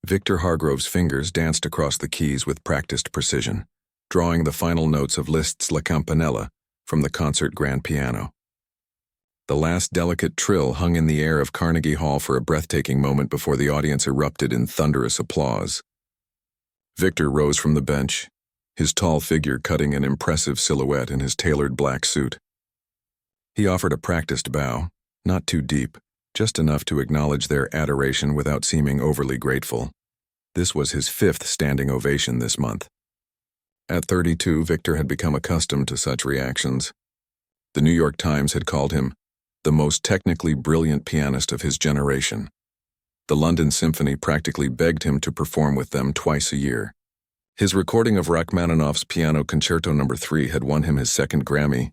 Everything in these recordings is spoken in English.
Victor Hargrove's fingers danced across the keys with practiced precision, drawing the final notes of Liszt's La Campanella from the concert grand piano. The last delicate trill hung in the air of Carnegie Hall for a breathtaking moment before the audience erupted in thunderous applause. Victor rose from the bench, his tall figure cutting an impressive silhouette in his tailored black suit. He offered a practiced bow, not too deep, just enough to acknowledge their adoration without seeming overly grateful. This was his 5th standing ovation this month. At 32, Victor had become accustomed to such reactions. The New York Times had called him the most technically brilliant pianist of his generation. The London Symphony practically begged him to perform with them twice a year. His recording of Rachmaninoff's Piano Concerto No. 3 had won him his 2nd Grammy.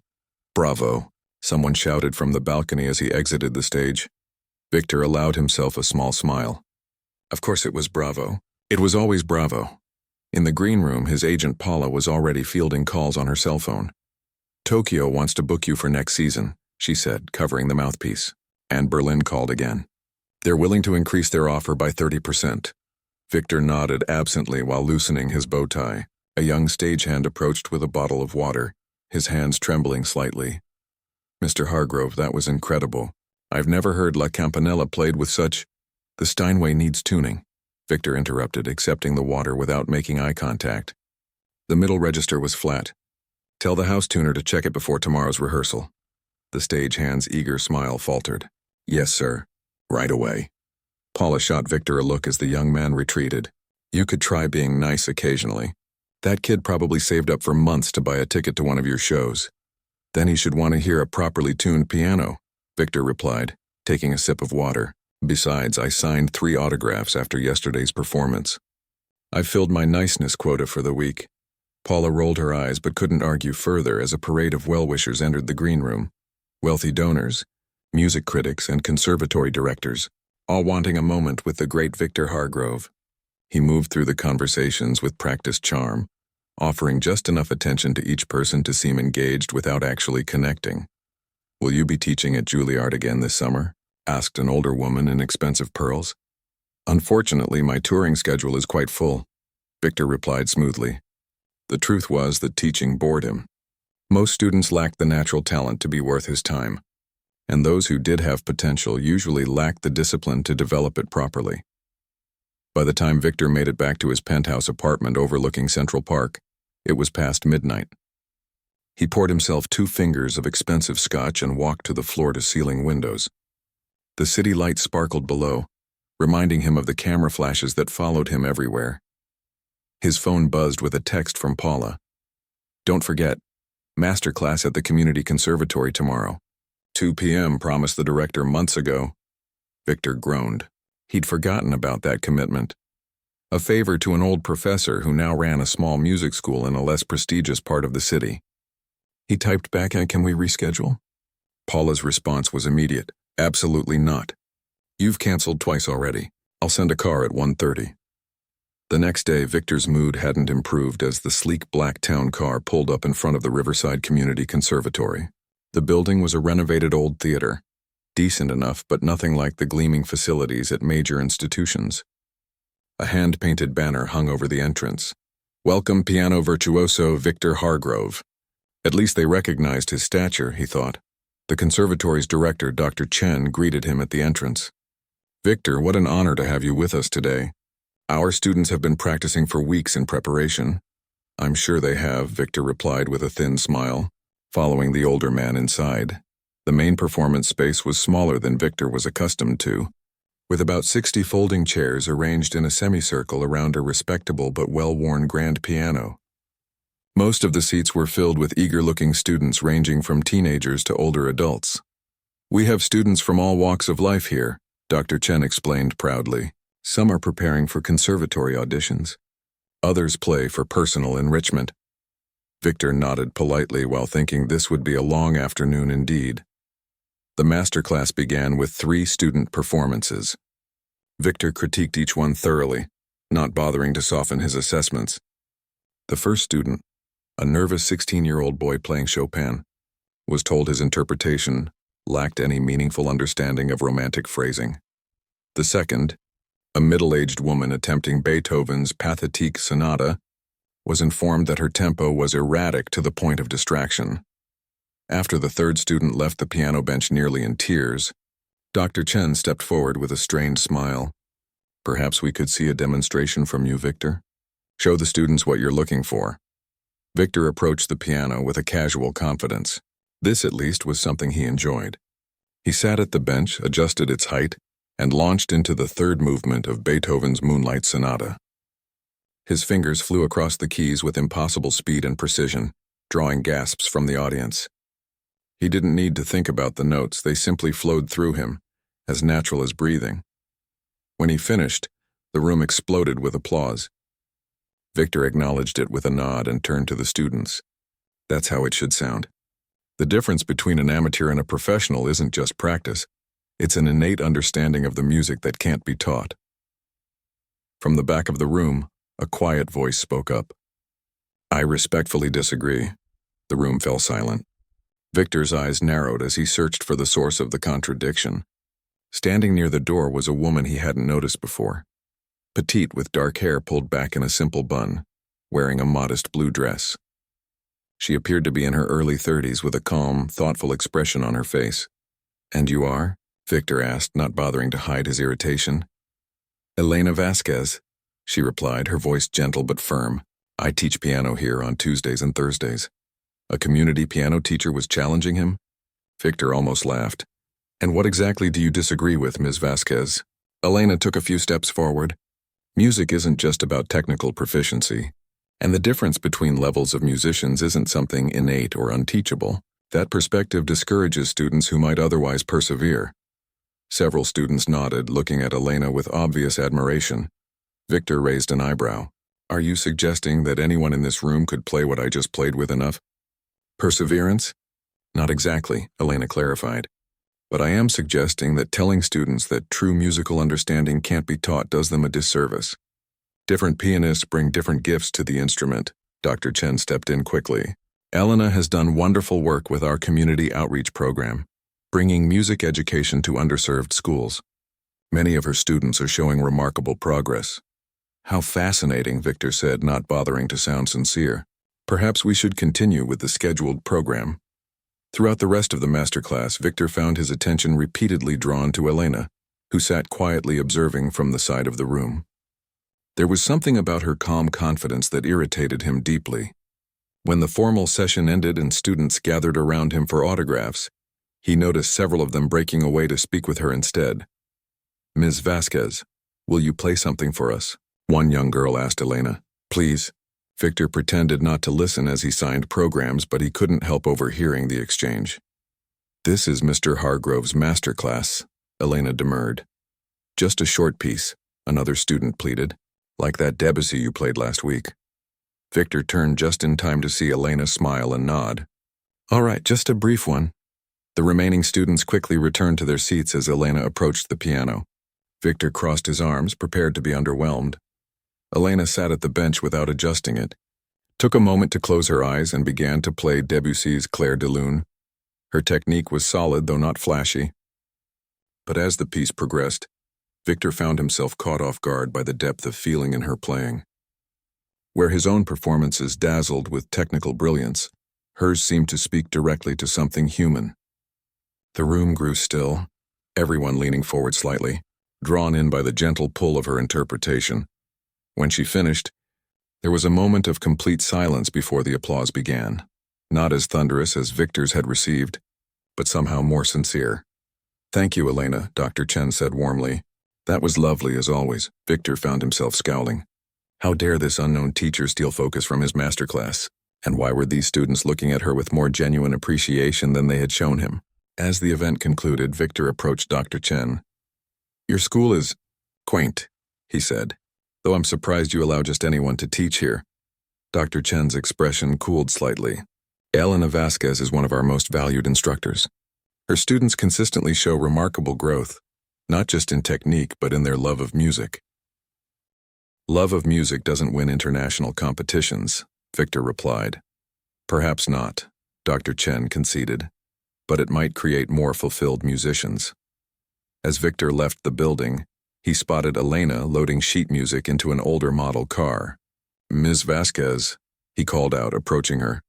"Bravo," someone shouted from the balcony as he exited the stage. Victor allowed himself a small smile. Of course it was bravo. It was always bravo. In the green room, his agent Paula was already fielding calls on her cell phone. "Tokyo wants to book you for next season," she said, covering the mouthpiece. And Berlin called again. "They're willing to increase their offer by 30%. Victor nodded absently while loosening his bow tie. A young stagehand approached with a bottle of water, his hands trembling slightly. "Mr. Hargrove, that was incredible. I've never heard La Campanella played with such—" "The Steinway needs tuning," Victor interrupted, accepting the water without making eye contact. "The middle register was flat. Tell the house tuner to check it before tomorrow's rehearsal." The stagehand's eager smile faltered. "Yes, sir. Right away." Paula shot Victor a look as the young man retreated. "You could try being nice occasionally. That kid probably saved up for months to buy a ticket to one of your shows. Then he should want to hear a properly tuned piano," Victor replied, taking a sip of water. "Besides, I signed 3 autographs after yesterday's performance. I've filled my niceness quota for the week." Paula rolled her eyes but couldn't argue further as a parade of well-wishers entered the green room. Wealthy donors, music critics, and conservatory directors, all wanting a moment with the great Victor Hargrove. He moved through the conversations with practiced charm, offering just enough attention to each person to seem engaged without actually connecting. "Will you be teaching at Juilliard again this summer?" asked an older woman in expensive pearls. "Unfortunately, my touring schedule is quite full," Victor replied smoothly. The truth was that teaching bored him. Most students lacked the natural talent to be worth his time, and those who did have potential usually lacked the discipline to develop it properly. By the time Victor made it back to his penthouse apartment overlooking Central Park, it was past midnight. He poured himself 2 fingers of expensive scotch and walked to the floor-to-ceiling windows. The city lights sparkled below, reminding him of the camera flashes that followed him everywhere. His phone buzzed with a text from Paula. "Don't forget, master class at the Community Conservatory tomorrow. 2 p.m. promised the director months ago." Victor groaned. He'd forgotten about that commitment. A favor to an old professor who now ran a small music school in a less prestigious part of the city. He typed back, "Can we reschedule?" Paula's response was immediate. "Absolutely not. You've canceled twice already. I'll send a car at 1:30. The next day, Victor's mood hadn't improved as the sleek black town car pulled up in front of the Riverside Community Conservatory. The building was a renovated old theater, decent enough but nothing like the gleaming facilities at major institutions. A hand-painted banner hung over the entrance. "Welcome piano virtuoso Victor Hargrove." At least they recognized his stature, he thought. The conservatory's director, Dr. Chen, greeted him at the entrance. "Victor, what an honor to have you with us today. Our students have been practicing for weeks in preparation." "I'm sure they have," Victor replied with a thin smile, following the older man inside. The main performance space was smaller than Victor was accustomed to, with about 60 folding chairs arranged in a semicircle around a respectable but well-worn grand piano. Most of the seats were filled with eager-looking students ranging from teenagers to older adults. "We have students from all walks of life here," Dr. Chen explained proudly. "Some are preparing for conservatory auditions. Others play for personal enrichment." Victor nodded politely while thinking this would be a long afternoon indeed. The masterclass began with 3 student performances. Victor critiqued each one thoroughly, not bothering to soften his assessments. The first student, a nervous 16-year-old boy playing Chopin, was told his interpretation lacked any meaningful understanding of romantic phrasing. The second, A middle-aged woman attempting Beethoven's Pathétique Sonata was informed that her tempo was erratic to the point of distraction. After the third student left the piano bench nearly in tears, Dr. Chen stepped forward with a strained smile. "Perhaps we could see a demonstration from you, Victor? Show the students what you're looking for." Victor approached the piano with a casual confidence. This, at least, was something he enjoyed. He sat at the bench, adjusted its height, and launched into the third movement of Beethoven's Moonlight Sonata. His fingers flew across the keys with impossible speed and precision, drawing gasps from the audience. He didn't need to think about the notes, they simply flowed through him, as natural as breathing. When he finished, the room exploded with applause. Victor acknowledged it with a nod and turned to the students. That's how it should sound. The difference between an amateur and a professional isn't just practice. It's an innate understanding of the music that can't be taught. From the back of the room, a quiet voice spoke up. "I respectfully disagree." The room fell silent. Victor's eyes narrowed as he searched for the source of the contradiction. Standing near the door was a woman he hadn't noticed before. Petite with dark hair pulled back in a simple bun, wearing a modest blue dress. She appeared to be in her early 30s with a calm, thoughtful expression on her face. "And you are?" Victor asked, not bothering to hide his irritation. "Elena Vasquez," she replied, her voice gentle but firm. "I teach piano here on Tuesdays and Thursdays." A community piano teacher was challenging him? Victor almost laughed. "And what exactly do you disagree with, Ms. Vasquez?" Elena took a few steps forward. "Music isn't just about technical proficiency, and the difference between levels of musicians isn't something innate or unteachable. That perspective discourages students who might otherwise persevere." Several students nodded, looking at Elena with obvious admiration. Victor raised an eyebrow. "Are you suggesting that anyone in this room could play what I just played with enough perseverance?" "Not exactly," Elena clarified. "But I am suggesting that telling students that true musical understanding can't be taught does them a disservice. Different pianists bring different gifts to the instrument." Dr. Chen stepped in quickly. "Elena has done wonderful work with our community outreach program, bringing music education to underserved schools. Many of her students are showing remarkable progress." "How fascinating," Victor said, not bothering to sound sincere. "Perhaps we should continue with the scheduled program." Throughout the rest of the masterclass, Victor found his attention repeatedly drawn to Elena, who sat quietly observing from the side of the room. There was something about her calm confidence that irritated him deeply. When the formal session ended and students gathered around him for autographs, he noticed several of them breaking away to speak with her instead. "Ms. Vasquez, will you play something for us?" one young girl asked Elena. "Please." Victor pretended not to listen as he signed programs, but he couldn't help overhearing the exchange. "This is Mr. Hargrove's masterclass," Elena demurred. "Just a short piece," another student pleaded, "like that Debussy you played last week." Victor turned just in time to see Elena smile and nod. "All right, just a brief one." The remaining students quickly returned to their seats as Elena approached the piano. Victor crossed his arms, prepared to be underwhelmed. Elena sat at the bench without adjusting it, took a moment to close her eyes, and began to play Debussy's Clair de Lune. Her technique was solid, though not flashy. But as the piece progressed, Victor found himself caught off guard by the depth of feeling in her playing. Where his own performances dazzled with technical brilliance, hers seemed to speak directly to something human. The room grew still, everyone leaning forward slightly, drawn in by the gentle pull of her interpretation. When she finished, there was a moment of complete silence before the applause began, not as thunderous as Victor's had received, but somehow more sincere. "Thank you, Elena," Dr. Chen said warmly. "That was lovely as always." Victor found himself scowling. How dare this unknown teacher steal focus from his masterclass? And why were these students looking at her with more genuine appreciation than they had shown him? As the event concluded, Victor approached Dr. Chen. "Your school is quaint," he said, "though I'm surprised you allow just anyone to teach here." Dr. Chen's expression cooled slightly. "Elena Vasquez is one of our most valued instructors. Her students consistently show remarkable growth, not just in technique but in their love of music." "Love of music doesn't win international competitions," Victor replied. "Perhaps not," Dr. Chen conceded, "but it might create more fulfilled musicians." As Victor left the building, He spotted Elena loading sheet music into an older model car. "Ms. Vasquez," he called out, approaching her.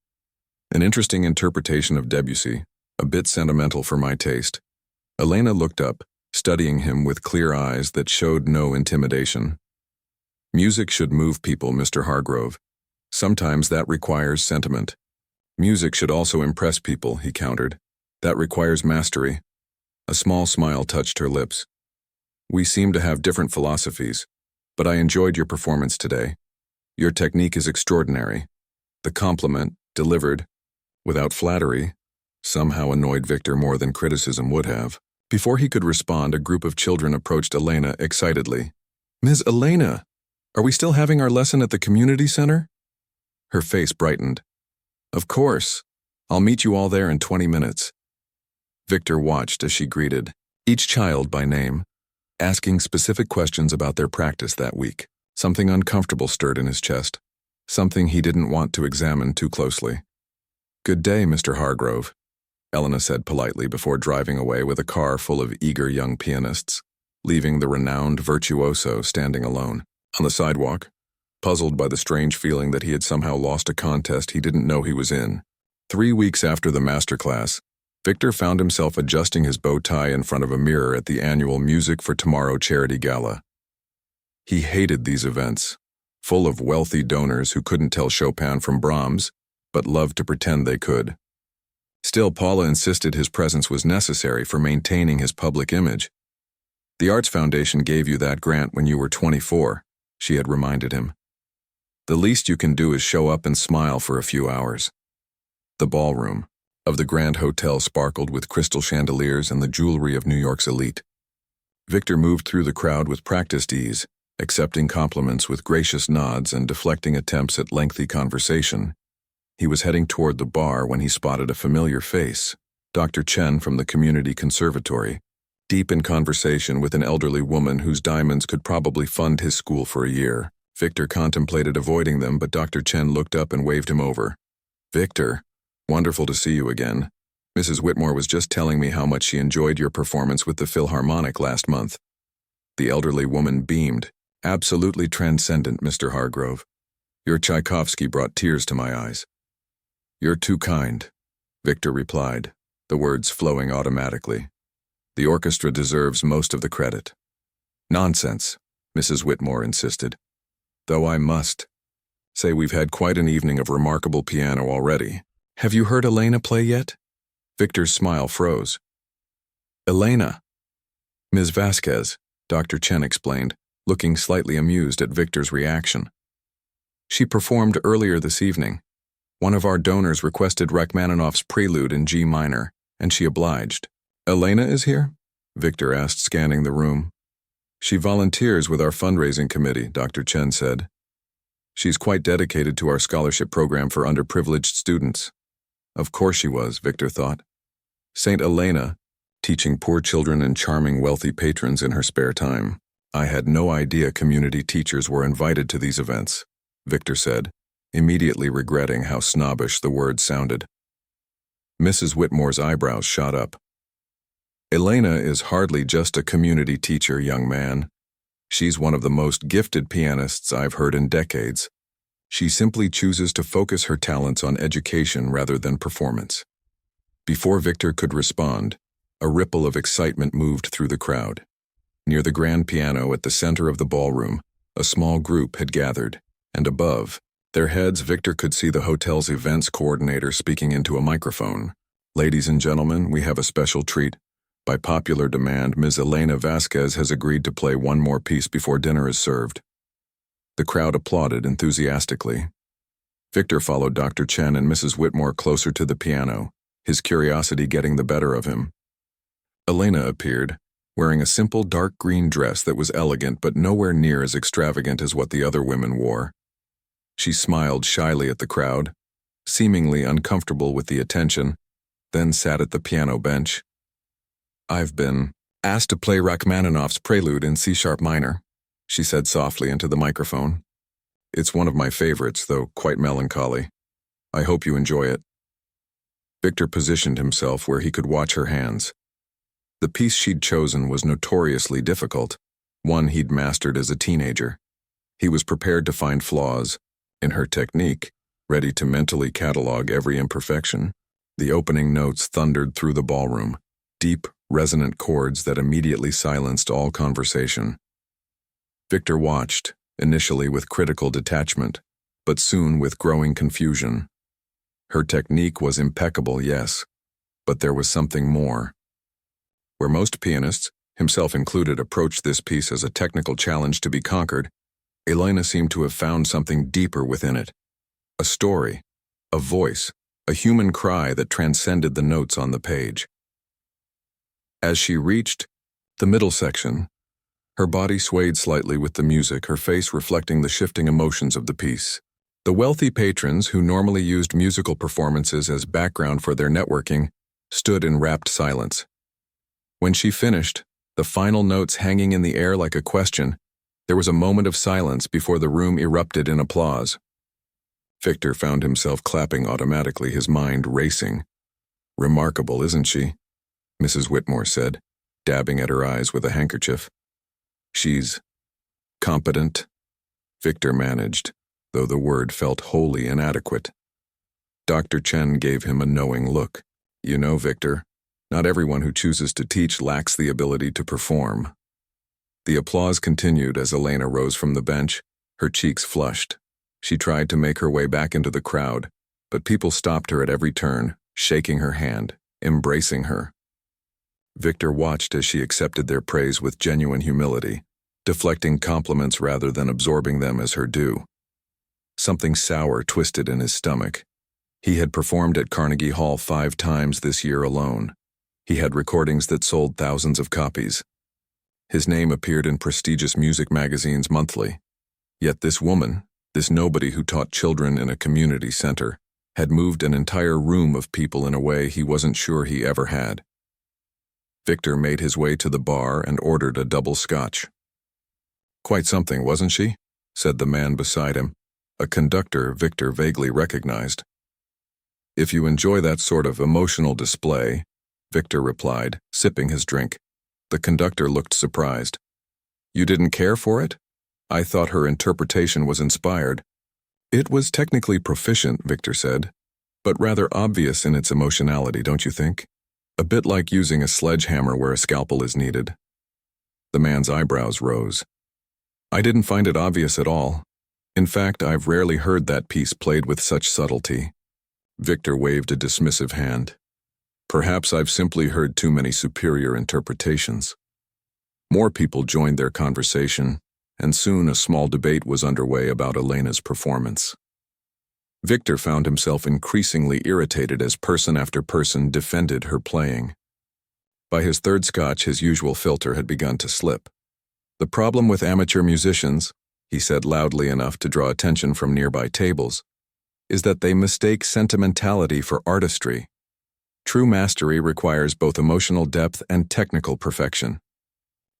An interesting interpretation of Debussy, a bit sentimental for my taste. Elena looked up, studying him with clear eyes that showed no intimidation. "Music should move people, Mr. Hargrove. Sometimes that requires sentiment." "Music should also impress people," he countered. "That requires mastery." A small smile touched her lips. "We seem to have different philosophies, but I enjoyed your performance today. Your technique is extraordinary." The compliment, delivered without flattery, somehow annoyed Victor more than criticism would have. Before he could respond, a group of children approached Elena excitedly. "Ms. Elena, are we still having our lesson at the community center?" Her face brightened. "Of course. I'll meet you all there in 20 minutes. Victor watched as she greeted each child by name, asking specific questions about their practice that week. Something uncomfortable stirred in his chest, something he didn't want to examine too closely. "Good day, Mr. Hargrove," Elena said politely before driving away with a car full of eager young pianists, leaving the renowned virtuoso standing alone on the sidewalk, puzzled by the strange feeling that he had somehow lost a contest he didn't know he was in. 3 weeks after the masterclass, Victor found himself adjusting his bow tie in front of a mirror at the annual Music for Tomorrow charity gala. He hated these events, full of wealthy donors who couldn't tell Chopin from Brahms, but loved to pretend they could. Still, Paula insisted his presence was necessary for maintaining his public image. "The Arts Foundation gave you that grant when you were 24, she had reminded him. "The least you can do is show up and smile for a few hours." The ballroom of the Grand Hotel sparkled with crystal chandeliers and the jewelry of New York's elite. Victor moved through the crowd with practiced ease, accepting compliments with gracious nods and deflecting attempts at lengthy conversation. He was heading toward the bar when he spotted a familiar face, Dr. Chen from the Community Conservatory, deep in conversation with an elderly woman whose diamonds could probably fund his school for a year. Victor contemplated avoiding them, but Dr. Chen looked up and waved him over. "Victor, wonderful to see you again. Mrs. Whitmore was just telling me how much she enjoyed your performance with the Philharmonic last month." The elderly woman beamed. "Absolutely transcendent, Mr. Hargrove. Your Tchaikovsky brought tears to my eyes." "You're too kind," Victor replied, the words flowing automatically. "The orchestra deserves most of the credit." "Nonsense," Mrs. Whitmore insisted. "Though I must say we've had quite an evening of remarkable piano already. Have you heard Elena play yet?" Victor's smile froze. "Elena." "Ms. Vasquez," Dr. Chen explained, looking slightly amused at Victor's reaction. "She performed earlier this evening. One of our donors requested Rachmaninoff's Prelude in G minor, and she obliged." "Elena is here?" Victor asked, scanning the room. "She volunteers with our fundraising committee," Dr. Chen said. "She's quite dedicated to our scholarship program for underprivileged students." Of course she was, Victor thought. Saint Elena, teaching poor children and charming wealthy patrons in her spare time. "I had no idea community teachers were invited to these events," Victor said, immediately regretting how snobbish the word sounded. Mrs. Whitmore's eyebrows shot up. "Elena is hardly just a community teacher, young man. She's one of the most gifted pianists I've heard in decades. She simply chooses to focus her talents on education rather than performance." Before Victor could respond, a ripple of excitement moved through the crowd. Near the grand piano at the center of the ballroom, a small group had gathered, and above their heads Victor could see the hotel's events coordinator speaking into a microphone. "Ladies and gentlemen, we have a special treat. By popular demand, Ms. Elena Vasquez has agreed to play one more piece before dinner is served." The crowd applauded enthusiastically. Victor followed Dr. Chen and Mrs. Whitmore closer to the piano, his curiosity getting the better of him. Elena appeared, wearing a simple dark green dress that was elegant but nowhere near as extravagant as what the other women wore. She smiled shyly at the crowd, seemingly uncomfortable with the attention, then sat at the piano bench. "I've been asked to play Rachmaninoff's Prelude in C-sharp minor," she said softly into the microphone. "It's one of my favorites, though quite melancholy. I hope you enjoy it." Victor positioned himself where he could watch her hands. The piece she'd chosen was notoriously difficult, one he'd mastered as a teenager. He was prepared to find flaws in her technique, ready to mentally catalog every imperfection. The opening notes thundered through the ballroom, deep, resonant chords that immediately silenced all conversation. Victor watched, initially with critical detachment, but soon with growing confusion. Her technique was impeccable, yes, but there was something more. Where most pianists, himself included, approached this piece as a technical challenge to be conquered, Elena seemed to have found something deeper within it. A story, a voice, a human cry that transcended the notes on the page. As she reached the middle section, her body swayed slightly with the music, her face reflecting the shifting emotions of the piece. The wealthy patrons who normally used musical performances as background for their networking stood in rapt silence. When she finished, the final notes hanging in the air like a question, there was a moment of silence before the room erupted in applause. Victor found himself clapping automatically, his mind racing. "Remarkable, isn't she?" Mrs. Whitmore said, dabbing at her eyes with a handkerchief. "She's competent," Victor managed, though the word felt wholly inadequate. Dr. Chen gave him a knowing look. "You know, Victor, not everyone who chooses to teach lacks the ability to perform." The applause continued as Elena rose from the bench, her cheeks flushed. She tried to make her way back into the crowd, but people stopped her at every turn, shaking her hand, embracing her. Victor watched as she accepted their praise with genuine humility, deflecting compliments rather than absorbing them as her due. Something sour twisted in his stomach. He had performed at Carnegie Hall 5 times this year alone. He had recordings that sold thousands of copies. His name appeared in prestigious music magazines monthly. Yet this woman, this nobody who taught children in a community center, had moved an entire room of people in a way he wasn't sure he ever had. Victor made his way to the bar and ordered a double scotch. "Quite something, wasn't she?" said the man beside him, a conductor Victor vaguely recognized. "If you enjoy that sort of emotional display," Victor replied, sipping his drink. The conductor looked surprised. "You didn't care for it? I thought her interpretation was inspired." "It was technically proficient," Victor said, "but rather obvious in its emotionality, don't you think? A bit like using a sledgehammer where a scalpel is needed." The man's eyebrows rose. "I didn't find it obvious at all. In fact, I've rarely heard that piece played with such subtlety." Victor waved a dismissive hand. "Perhaps I've simply heard too many superior interpretations." More people joined their conversation, and soon a small debate was underway about Elena's performance. Victor found himself increasingly irritated as person after person defended her playing. By his third scotch, his usual filter had begun to slip. "The problem with amateur musicians," he said loudly enough to draw attention from nearby tables, "is that they mistake sentimentality for artistry. True mastery requires both emotional depth and technical perfection."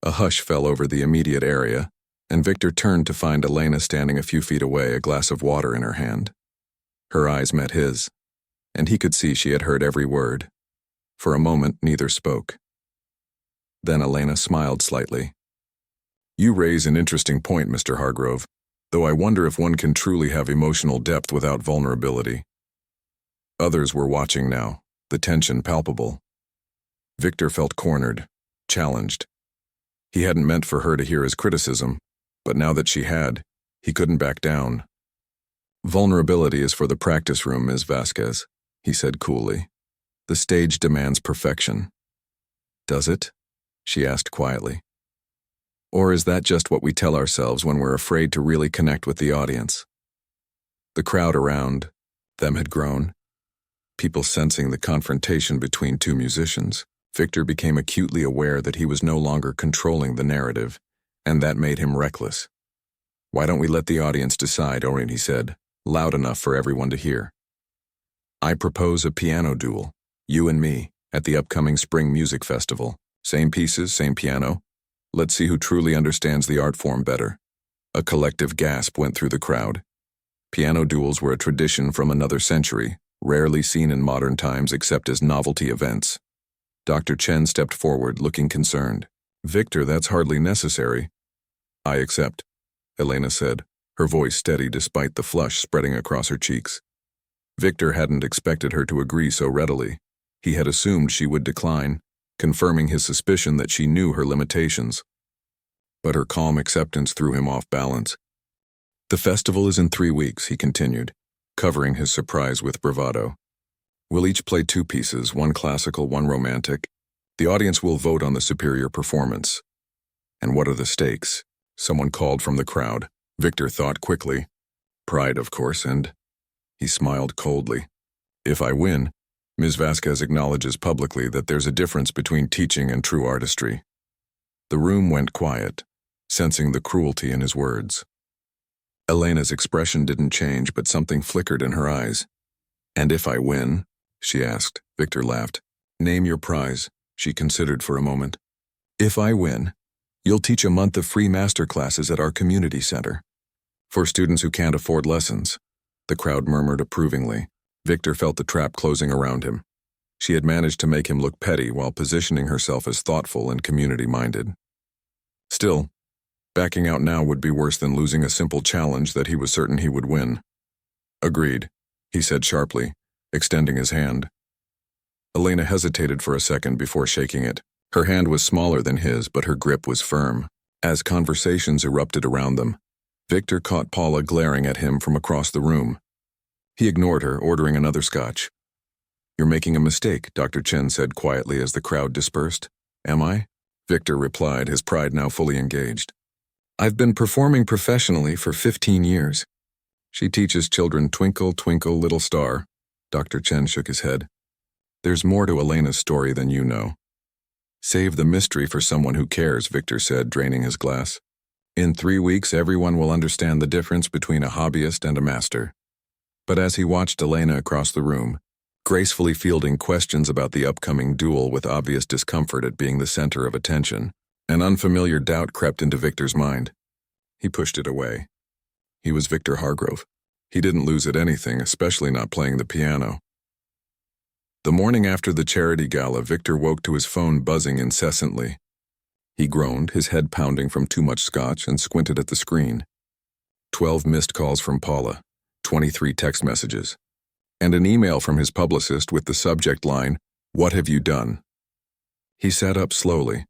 A hush fell over the immediate area, and Victor turned to find Elena standing a few feet away, a glass of water in her hand. Her eyes met his, and he could see she had heard every word. For a moment, neither spoke. Then Elena smiled slightly. "You raise an interesting point, Mr. Hargrove, though I wonder if one can truly have emotional depth without vulnerability." Others were watching now, the tension palpable. Victor felt cornered, challenged. He hadn't meant for her to hear his criticism, but now that she had, he couldn't back down. "Vulnerability is for the practice room, Ms. Vasquez," he said coolly. "The stage demands perfection." "Does it?" she asked quietly. "Or is that just what we tell ourselves when we're afraid to really connect with the audience?" The crowd around them had grown. People sensing the confrontation between two musicians, Victor became acutely aware that he was no longer controlling the narrative, and that made him reckless. "Why don't we let the audience decide," he said, loud enough for everyone to hear. "I propose a piano duel, you and me, at the upcoming Spring Music Festival. Same pieces, same piano. Let's see who truly understands the art form better." A collective gasp went through the crowd. Piano duels were a tradition from another century, rarely seen in modern times except as novelty events. Dr. Chen stepped forward, looking concerned. "Victor, that's hardly necessary. I accept, Elena said, her voice steady despite the flush spreading across her cheeks. Victor hadn't expected her to agree so readily. He had assumed she would decline, confirming his suspicion that she knew her limitations. But her calm acceptance threw him off balance. The festival is in 3 weeks, he continued, covering his surprise with bravado. We'll each play 2 pieces, one classical, one romantic. The audience will vote on the superior performance. And what are the stakes? Someone called from the crowd. Victor thought quickly. Pride, of course, and he smiled coldly. If I win, Ms. Vasquez acknowledges publicly that there's a difference between teaching and true artistry. The room went quiet, sensing the cruelty in his words. Elena's expression didn't change, but something flickered in her eyes. And if I win? She asked. Victor laughed. Name your prize, she considered for a moment. If I win, you'll teach a month of free master classes at our community center. For students who can't afford lessons. The crowd murmured approvingly. Victor felt the trap closing around him. She had managed to make him look petty while positioning herself as thoughtful and community-minded. Still, backing out now would be worse than losing a simple challenge that he was certain he would win. Agreed, he said sharply, extending his hand. Elena hesitated for a second before shaking it. Her hand was smaller than his, but her grip was firm. As conversations erupted around them, Victor caught Paula glaring at him from across the room. He ignored her, ordering another scotch. You're making a mistake, Dr. Chen said quietly as the crowd dispersed. Am I? Victor replied, his pride now fully engaged. I've been performing professionally for 15 years. She teaches children Twinkle, Twinkle, Little Star. Dr. Chen shook his head. There's more to Elena's story than you know. Save the mystery for someone who cares, Victor said, draining his glass. In 3 weeks, everyone will understand the difference between a hobbyist and a master. But as he watched Elena across the room, gracefully fielding questions about the upcoming duel with obvious discomfort at being the center of attention, an unfamiliar doubt crept into Victor's mind. He pushed it away. He was Victor Hargrove. He didn't lose at anything, especially not playing the piano. The morning after the charity gala, Victor woke to his phone buzzing incessantly. He groaned, his head pounding from too much scotch, and squinted at the screen. 12 missed calls from Paula, 23 text messages, and an email from his publicist with the subject line, "What have you done?" He sat up slowly,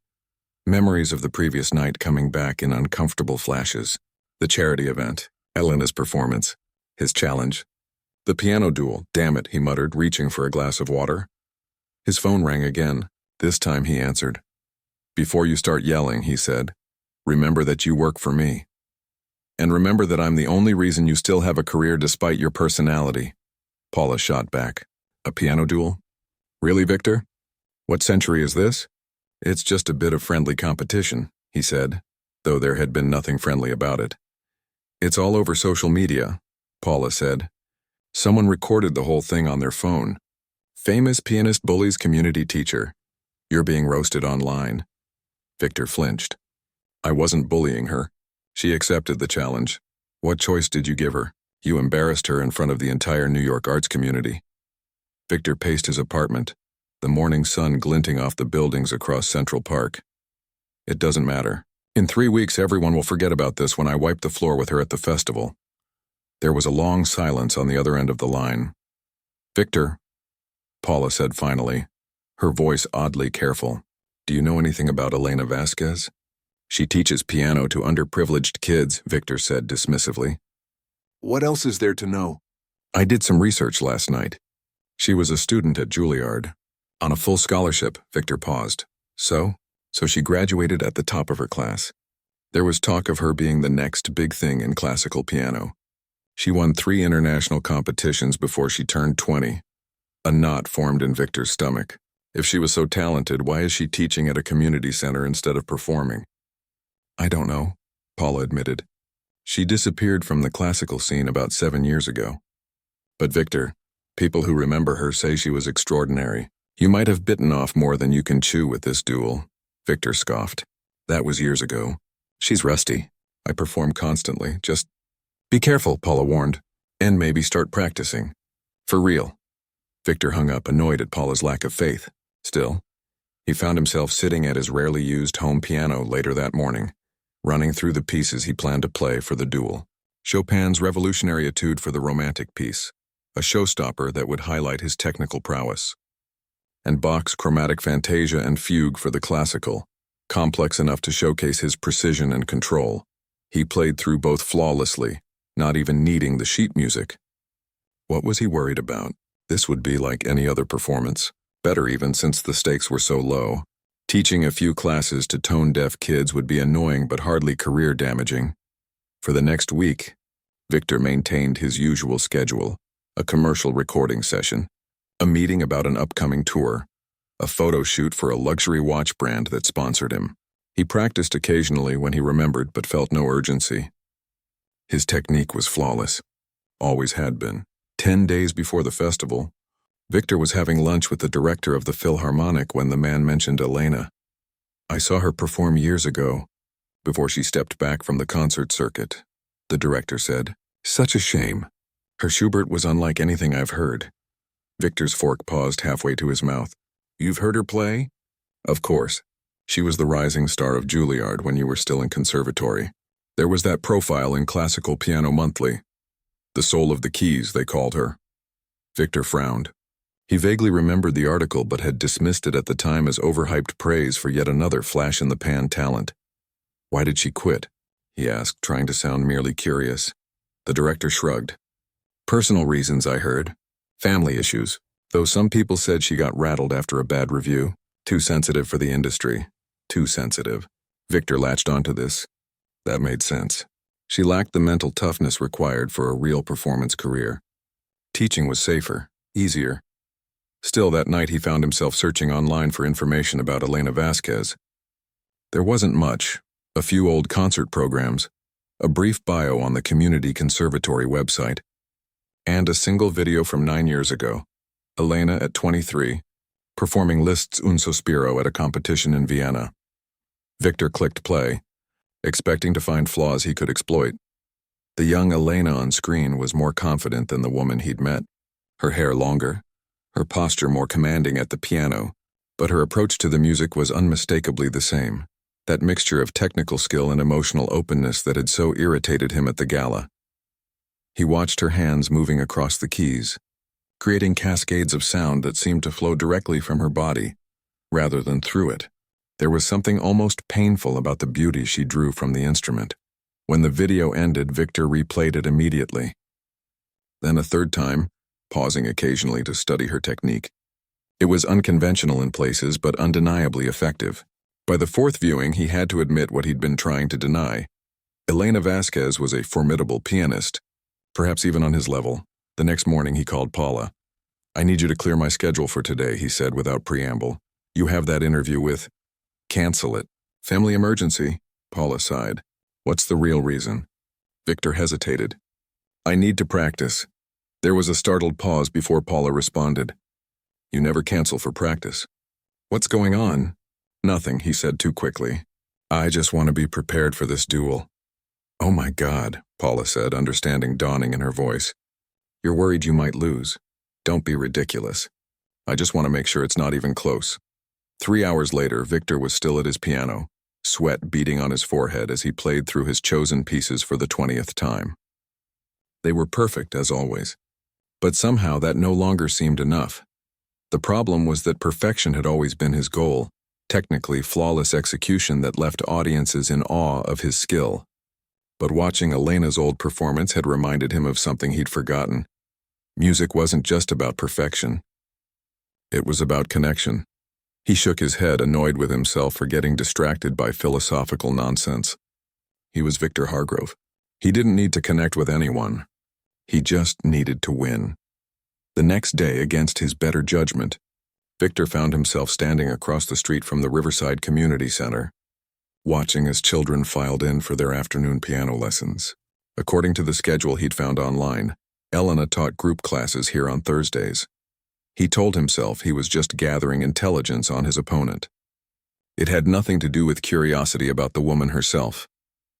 memories of the previous night coming back in uncomfortable flashes. The charity event, Elena's performance, his challenge. The piano duel, damn it, he muttered, reaching for a glass of water. His phone rang again. This time he answered. Before you start yelling, he said, remember that you work for me. And remember that I'm the only reason you still have a career despite your personality. Paula shot back. A piano duel? Really, Victor? What century is this? It's just a bit of friendly competition, he said, though there had been nothing friendly about it. It's all over social media, Paula said. Someone recorded the whole thing on their phone. Famous pianist bullies community teacher. You're being roasted online. Victor flinched. I wasn't bullying her. She accepted the challenge. What choice did you give her? You embarrassed her in front of the entire New York arts community. Victor paced his apartment, the morning sun glinting off the buildings across Central Park. It doesn't matter. In 3 weeks, everyone will forget about this when I wipe the floor with her at the festival. There was a long silence on the other end of the line. Victor, Paula said finally, her voice oddly careful. Do you know anything about Elena Vasquez? She teaches piano to underprivileged kids, Victor said dismissively. What else is there to know? I did some research last night. She was a student at Juilliard. On a full scholarship, Victor paused. So she graduated at the top of her class. There was talk of her being the next big thing in classical piano. She won 3 international competitions before she turned 20. A knot formed in Victor's stomach. If she was so talented, why is she teaching at a community center instead of performing? I don't know, Paula admitted. She disappeared from the classical scene about 7 years ago. But Victor, people who remember her say she was extraordinary. You might have bitten off more than you can chew with this duel, Victor scoffed. That was years ago. She's rusty. I perform constantly. Just be careful, Paula warned, and maybe start practicing. For real. Victor hung up, annoyed at Paula's lack of faith. Still, he found himself sitting at his rarely used home piano later that morning, running through the pieces he planned to play for the duel. Chopin's revolutionary etude for the romantic piece, a showstopper that would highlight his technical prowess. And Bach's chromatic fantasia and fugue for the classical, complex enough to showcase his precision and control. He played through both flawlessly, not even needing the sheet music. What was he worried about? This would be like any other performance, better even since the stakes were so low. Teaching a few classes to tone-deaf kids would be annoying but hardly career-damaging. For the next week, Victor maintained his usual schedule, a commercial recording session, a meeting about an upcoming tour, a photo shoot for a luxury watch brand that sponsored him. He practiced occasionally when he remembered but felt no urgency. His technique was flawless, always had been. 10 days before the festival, Victor was having lunch with the director of the Philharmonic when the man mentioned Elena. "I saw her perform years ago, before she stepped back from the concert circuit," the director said. "Such a shame. Her Schubert was unlike anything I've heard." Victor's fork paused halfway to his mouth. "You've heard her play?" "Of course. She was the rising star of Juilliard when you were still in conservatory. There was that profile in Classical Piano Monthly. The Soul of the Keys, they called her." Victor frowned. He vaguely remembered the article but had dismissed it at the time as overhyped praise for yet another flash-in-the-pan talent. "Why did she quit?" he asked, trying to sound merely curious. The director shrugged. "Personal reasons, I heard. Family issues. Though some people said she got rattled after a bad review. Too sensitive for the industry. Too sensitive." Victor latched onto this. That made sense. She lacked the mental toughness required for a real performance career. Teaching was safer, easier. Still, that night he found himself searching online for information about Elena Vasquez. There wasn't much, a few old concert programs, a brief bio on the community conservatory website, and a single video from 9 years ago. Elena at 23, performing Liszt's Un Sospiro at a competition in Vienna. Victor clicked play, expecting to find flaws he could exploit. The young Elena on screen was more confident than the woman he'd met. Her hair longer, her posture more commanding at the piano, but her approach to the music was unmistakably the same, that mixture of technical skill and emotional openness that had so irritated him at the gala. He watched her hands moving across the keys, creating cascades of sound that seemed to flow directly from her body, rather than through it. There was something almost painful about the beauty she drew from the instrument. When the video ended, Victor replayed it immediately. Then a third time, pausing occasionally to study her technique. It was unconventional in places, but undeniably effective. By the fourth viewing, he had to admit what he'd been trying to deny. Elena Vasquez was a formidable pianist, perhaps even on his level. The next morning, he called Paula. "I need you to clear my schedule for today," he said without preamble. "You have that interview with—" "Cancel it. Family emergency," Paula sighed. "What's the real reason?" Victor hesitated. "I need to practice." There was a startled pause before Paula responded. "You never cancel for practice." "What's going on?" "Nothing," he said too quickly. "I just want to be prepared for this duel." "Oh my God," Paula said, understanding dawning in her voice. "You're worried you might lose. Don't be ridiculous. I just want to make sure it's not even close." 3 hours later, Victor was still at his piano, sweat beading on his forehead as he played through his chosen pieces for the 20th time. They were perfect, as always. But somehow that no longer seemed enough. The problem was that perfection had always been his goal, technically flawless execution that left audiences in awe of his skill. But watching Elena's old performance had reminded him of something he'd forgotten. Music wasn't just about perfection. It was about connection. He shook his head, annoyed with himself for getting distracted by philosophical nonsense. He was Victor Hargrove. He didn't need to connect with anyone. He just needed to win. The next day, against his better judgment, Victor found himself standing across the street from the Riverside Community Center, watching as children filed in for their afternoon piano lessons. According to the schedule he'd found online, Elena taught group classes here on Thursdays. He told himself he was just gathering intelligence on his opponent. It had nothing to do with curiosity about the woman herself.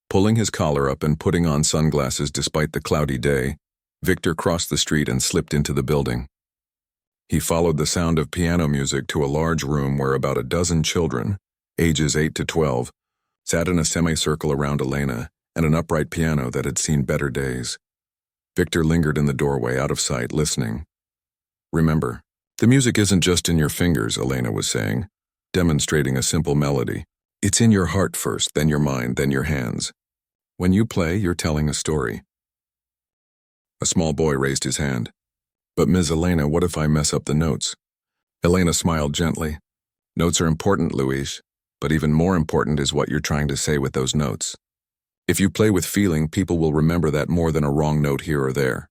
Pulling his collar up and putting on sunglasses despite the cloudy day, Victor crossed the street and slipped into the building. He followed the sound of piano music to a large room where about a dozen children, ages 8 to 12, sat in a semicircle around Elena and an upright piano that had seen better days. Victor lingered in the doorway, out of sight, listening. Remember, the music isn't just in your fingers, Elena was saying, demonstrating a simple melody. It's in your heart first, then your mind, then your hands. When you play, you're telling a story. A small boy raised his hand. But Ms. Elena, what if I mess up the notes? Elena smiled gently. Notes are important, Luis, but even more important is what you're trying to say with those notes. If you play with feeling, people will remember that more than a wrong note here or there.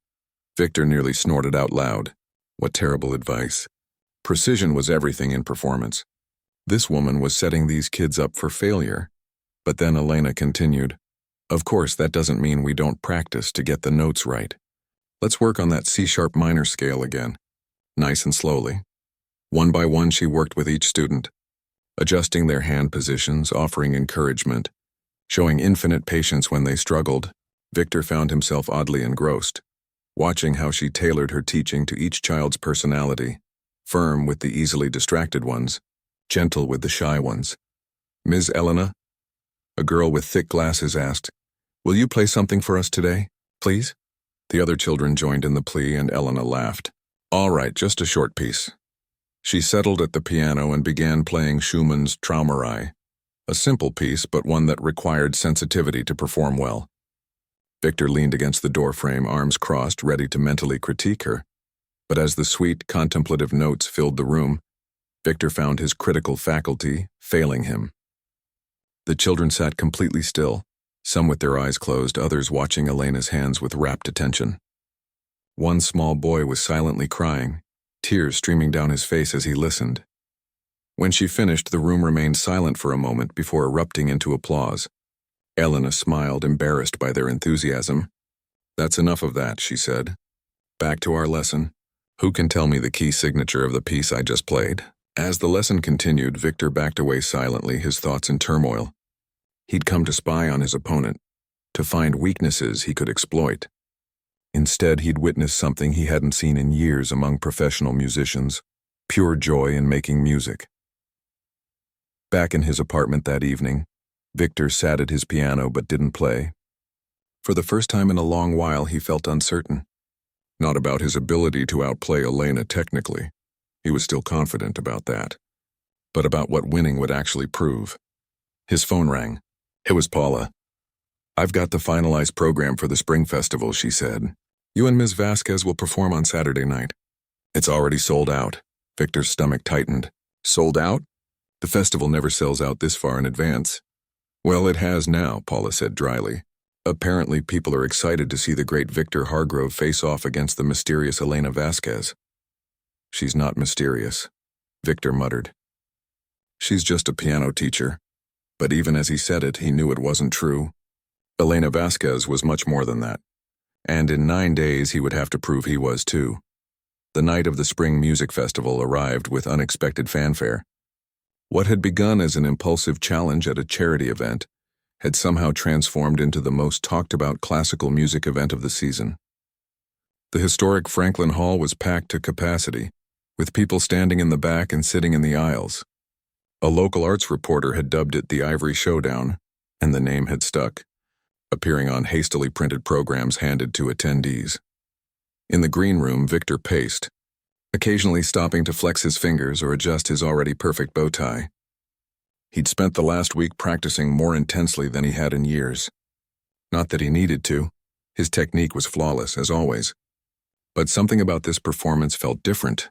Victor nearly snorted out loud. What terrible advice. Precision was everything in performance. This woman was setting these kids up for failure. But then Elena continued, of course, that doesn't mean we don't practice to get the notes right. Let's work on that C-sharp minor scale again. Nice and slowly. One by one, she worked with each student, adjusting their hand positions, offering encouragement, showing infinite patience when they struggled. Victor found himself oddly engrossed, watching how she tailored her teaching to each child's personality, firm with the easily distracted ones, gentle with the shy ones. Ms. Elena, a girl with thick glasses, asked, will you play something for us today, please? The other children joined in the plea, and Elena laughed. All right, just a short piece. She settled at the piano and began playing Schumann's Traumerei, a simple piece but one that required sensitivity to perform well. Victor leaned against the doorframe, arms crossed, ready to mentally critique her. But as the sweet, contemplative notes filled the room, Victor found his critical faculty failing him. The children sat completely still, some with their eyes closed, others watching Elena's hands with rapt attention. One small boy was silently crying, tears streaming down his face as he listened. When she finished, the room remained silent for a moment before erupting into applause. Elena smiled, embarrassed by their enthusiasm. That's enough of that, she said. Back to our lesson. Who can tell me the key signature of the piece I just played? As the lesson continued, Victor backed away silently, his thoughts in turmoil. He'd come to spy on his opponent, to find weaknesses he could exploit. Instead, he'd witnessed something he hadn't seen in years among professional musicians, pure joy in making music. Back in his apartment that evening, Victor sat at his piano but didn't play. For the first time in a long while, he felt uncertain. Not about his ability to outplay Elena technically. He was still confident about that. But about what winning would actually prove. His phone rang. It was Paula. I've got the finalized program for the Spring Festival, she said. You and Ms. Vasquez will perform on Saturday night. It's already sold out. Victor's stomach tightened. Sold out? The festival never sells out this far in advance. Well, it has now, Paula said dryly. Apparently, people are excited to see the great Victor Hargrove face off against the mysterious Elena Vasquez. She's not mysterious, Victor muttered. She's just a piano teacher. But even as he said it, he knew it wasn't true. Elena Vasquez was much more than that. And in 9 days, he would have to prove he was too. The night of the Spring Music Festival arrived with unexpected fanfare. What had begun as an impulsive challenge at a charity event had somehow transformed into the most talked-about classical music event of the season. The historic Franklin Hall was packed to capacity, with people standing in the back and sitting in the aisles. A local arts reporter had dubbed it the Ivory Showdown, and the name had stuck, appearing on hastily printed programs handed to attendees. In the green room, Victor paced, occasionally stopping to flex his fingers or adjust his already perfect bow tie. He'd spent the last week practicing more intensely than he had in years. Not that he needed to. His technique was flawless, as always. But something about this performance felt different,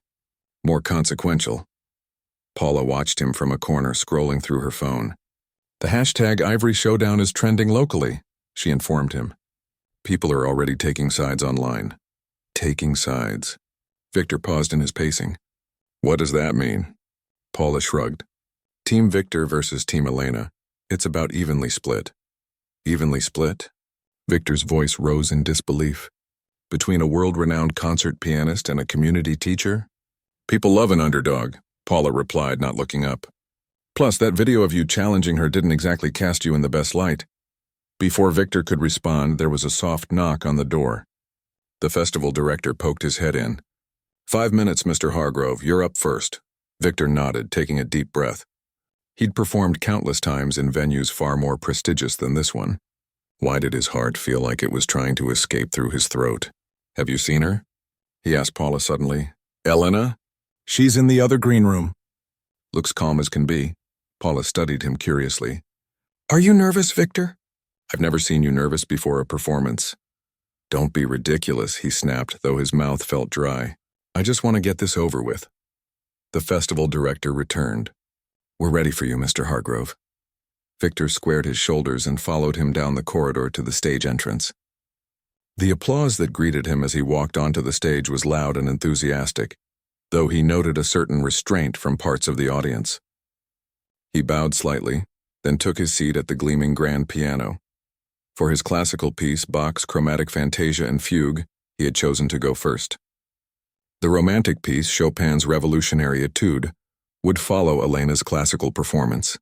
more consequential. Paula watched him from a corner, scrolling through her phone. The hashtag Ivory Showdown is trending locally, she informed him. People are already taking sides online. Taking sides. Victor paused in his pacing. What does that mean? Paula shrugged. Team Victor versus Team Elena. It's about evenly split. Evenly split? Victor's voice rose in disbelief. Between a world-renowned concert pianist and a community teacher? People love an underdog, Paula replied, not looking up. Plus, that video of you challenging her didn't exactly cast you in the best light. Before Victor could respond, there was a soft knock on the door. The festival director poked his head in. 5 minutes, Mr. Hargrove. You're up first. Victor nodded, taking a deep breath. He'd performed countless times in venues far more prestigious than this one. Why did his heart feel like it was trying to escape through his throat? "Have you seen her?" he asked Paula suddenly. "Elena? She's in the other green room." Looks calm as can be. Paula studied him curiously. "Are you nervous, Victor?" "I've never seen you nervous before a performance." "Don't be ridiculous," he snapped, though his mouth felt dry. "I just want to get this over with." The festival director returned. "We're ready for you, Mr. Hargrove." Victor squared his shoulders and followed him down the corridor to the stage entrance. The applause that greeted him as he walked onto the stage was loud and enthusiastic, though he noted a certain restraint from parts of the audience. He bowed slightly, then took his seat at the gleaming grand piano. For his classical piece, Bach's Chromatic Fantasia and Fugue, he had chosen to go first. The romantic piece, Chopin's Revolutionary Etude, would follow Elena's classical performance.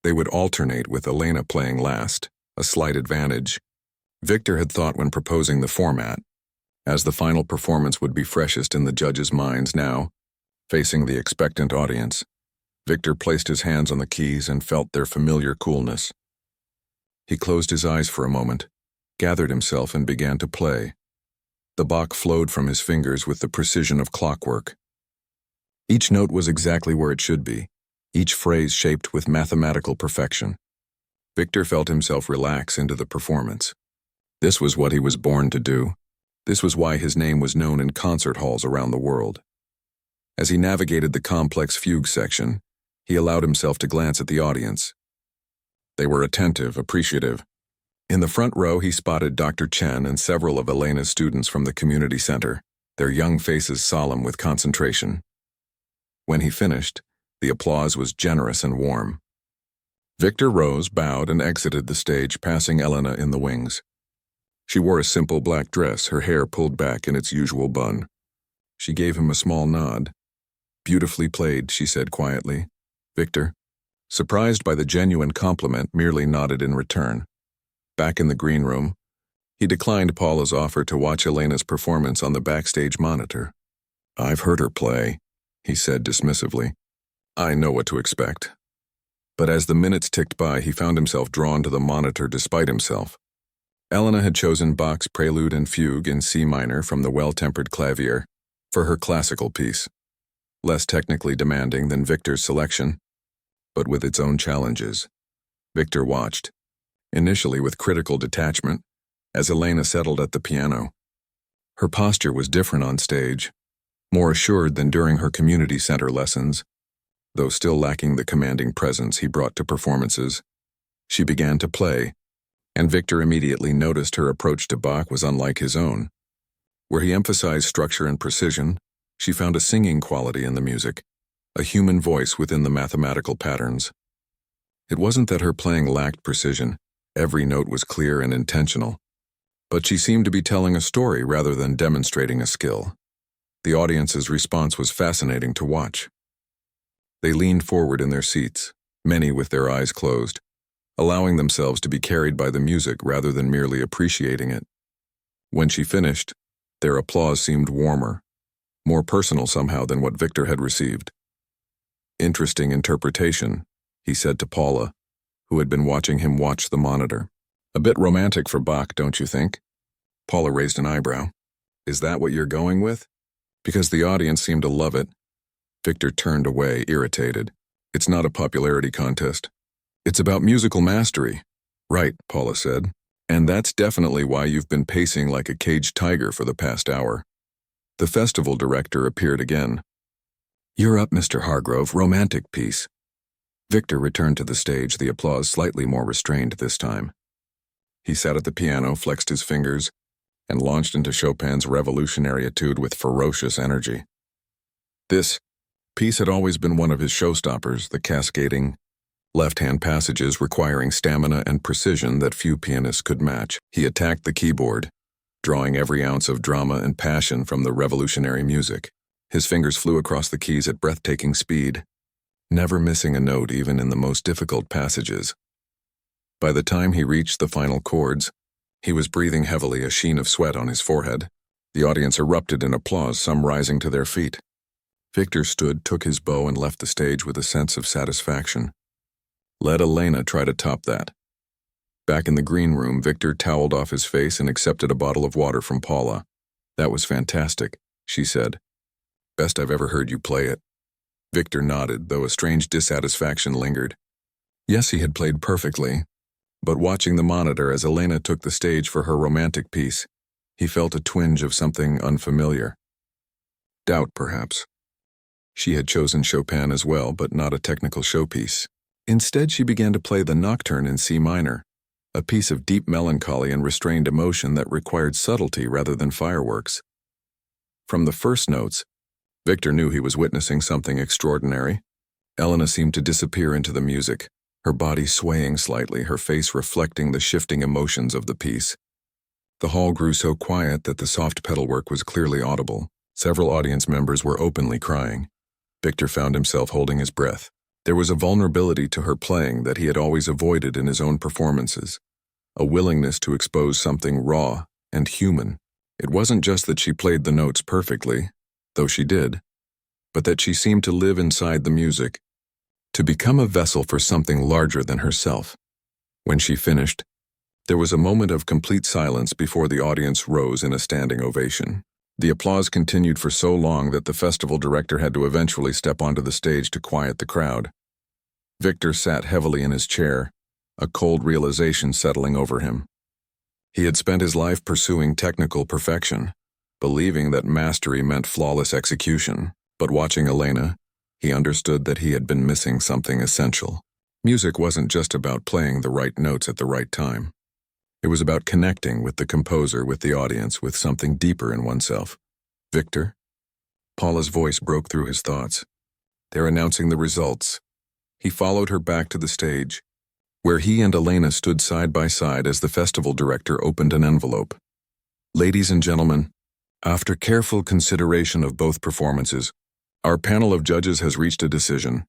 They would alternate with Elena playing last, a slight advantage. Victor had thought when proposing the format, as the final performance would be freshest in the judges' minds now, facing the expectant audience. Victor placed his hands on the keys and felt their familiar coolness. He closed his eyes for a moment, gathered himself and began to play. The Bach flowed from his fingers with the precision of clockwork. Each note was exactly where it should be, each phrase shaped with mathematical perfection. Victor felt himself relax into the performance. This was what he was born to do. This was why his name was known in concert halls around the world. As he navigated the complex fugue section, he allowed himself to glance at the audience. They were attentive, appreciative. In the front row, he spotted Dr. Chen and several of Elena's students from the community center, their young faces solemn with concentration. When he finished, the applause was generous and warm. Victor rose, bowed, and exited the stage, passing Elena in the wings. She wore a simple black dress, her hair pulled back in its usual bun. She gave him a small nod. "Beautifully played," she said quietly. Victor, surprised by the genuine compliment, merely nodded in return. Back in the green room, he declined Paula's offer to watch Elena's performance on the backstage monitor. "I've heard her play," he said dismissively. "I know what to expect." But as the minutes ticked by, he found himself drawn to the monitor despite himself. Elena had chosen Bach's Prelude and Fugue in C minor from the Well-Tempered Clavier for her classical piece. Less technically demanding than Victor's selection, but with its own challenges. Victor watched, initially with critical detachment, as Elena settled at the piano. Her posture was different on stage, more assured than during her community center lessons, though still lacking the commanding presence he brought to performances. She began to play, and Victor immediately noticed her approach to Bach was unlike his own. Where he emphasized structure and precision, she found a singing quality in the music, a human voice within the mathematical patterns. It wasn't that her playing lacked precision, every note was clear and intentional, but she seemed to be telling a story rather than demonstrating a skill. The audience's response was fascinating to watch. They leaned forward in their seats, many with their eyes closed, allowing themselves to be carried by the music rather than merely appreciating it. When she finished, their applause seemed warmer, more personal somehow than what Victor had received. "Interesting interpretation," he said to Paula, who had been watching him watch the monitor. "A bit romantic for Bach, don't you think?" Paula raised an eyebrow. "Is that what you're going with?" Because the audience seemed to love it. Victor turned away, irritated. "It's not a popularity contest. It's about musical mastery." "Right," Paula said. "And that's definitely why you've been pacing like a caged tiger for the past hour." The festival director appeared again. "You're up, Mr. Hargrove, romantic piece." Victor returned to the stage, the applause slightly more restrained this time. He sat at the piano, flexed his fingers, and launched into Chopin's Revolutionary Etude with ferocious energy. This piece had always been one of his showstoppers, the cascading, left-hand passages requiring stamina and precision that few pianists could match. He attacked the keyboard, drawing every ounce of drama and passion from the revolutionary music. His fingers flew across the keys at breathtaking speed, never missing a note even in the most difficult passages. By the time he reached the final chords, he was breathing heavily, a sheen of sweat on his forehead. The audience erupted in applause, some rising to their feet. Victor stood, took his bow, and left the stage with a sense of satisfaction. Let Elena try to top that. Back in the green room, Victor toweled off his face and accepted a bottle of water from Paula. That was fantastic, she said. Best I've ever heard you play it. Victor nodded, though a strange dissatisfaction lingered. Yes, he had played perfectly, but watching the monitor as Elena took the stage for her romantic piece, he felt a twinge of something unfamiliar. Doubt, perhaps. She had chosen Chopin as well, but not a technical showpiece. Instead, she began to play the Nocturne in C minor, a piece of deep melancholy and restrained emotion that required subtlety rather than fireworks. From the first notes, Victor knew he was witnessing something extraordinary. Elena seemed to disappear into the music, her body swaying slightly, her face reflecting the shifting emotions of the piece. The hall grew so quiet that the soft pedal work was clearly audible. Several audience members were openly crying. Victor found himself holding his breath. There was a vulnerability to her playing that he had always avoided in his own performances, a willingness to expose something raw and human. It wasn't just that she played the notes perfectly, though she did, but that she seemed to live inside the music, to become a vessel for something larger than herself. When she finished, there was a moment of complete silence before the audience rose in a standing ovation. The applause continued for so long that the festival director had to eventually step onto the stage to quiet the crowd. Victor sat heavily in his chair, a cold realization settling over him. He had spent his life pursuing technical perfection, believing that mastery meant flawless execution, but watching Elena, he understood that he had been missing something essential. Music wasn't just about playing the right notes at the right time. It was about connecting with the composer, with the audience, with something deeper in oneself. Victor? Paula's voice broke through his thoughts. They're announcing the results. He followed her back to the stage, where he and Elena stood side by side as the festival director opened an envelope. Ladies and gentlemen, after careful consideration of both performances, our panel of judges has reached a decision.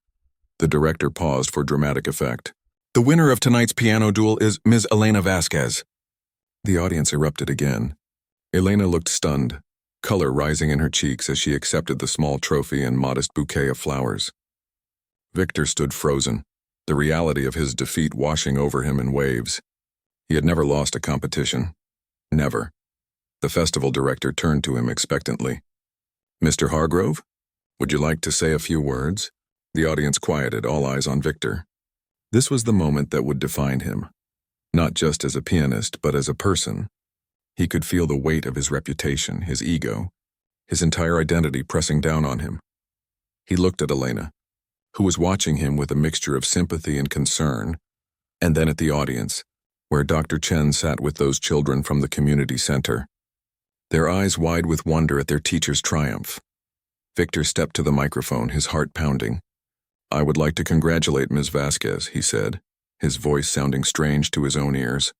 The director paused for dramatic effect. The winner of tonight's piano duel is Ms. Elena Vasquez. The audience erupted again. Elena looked stunned, color rising in her cheeks as she accepted the small trophy and modest bouquet of flowers. Victor stood frozen, the reality of his defeat washing over him in waves. He had never lost a competition. Never. The festival director turned to him expectantly. Mr. Hargrove, would you like to say a few words? The audience quieted, all eyes on Victor. This was the moment that would define him, not just as a pianist, but as a person. He could feel the weight of his reputation, his ego, his entire identity pressing down on him. He looked at Elena, who was watching him with a mixture of sympathy and concern, and then at the audience, where Dr. Chen sat with those children from the community center, their eyes wide with wonder at their teacher's triumph. Victor stepped to the microphone, his heart pounding. I would like to congratulate Ms. Vasquez, he said, his voice sounding strange to his own ears.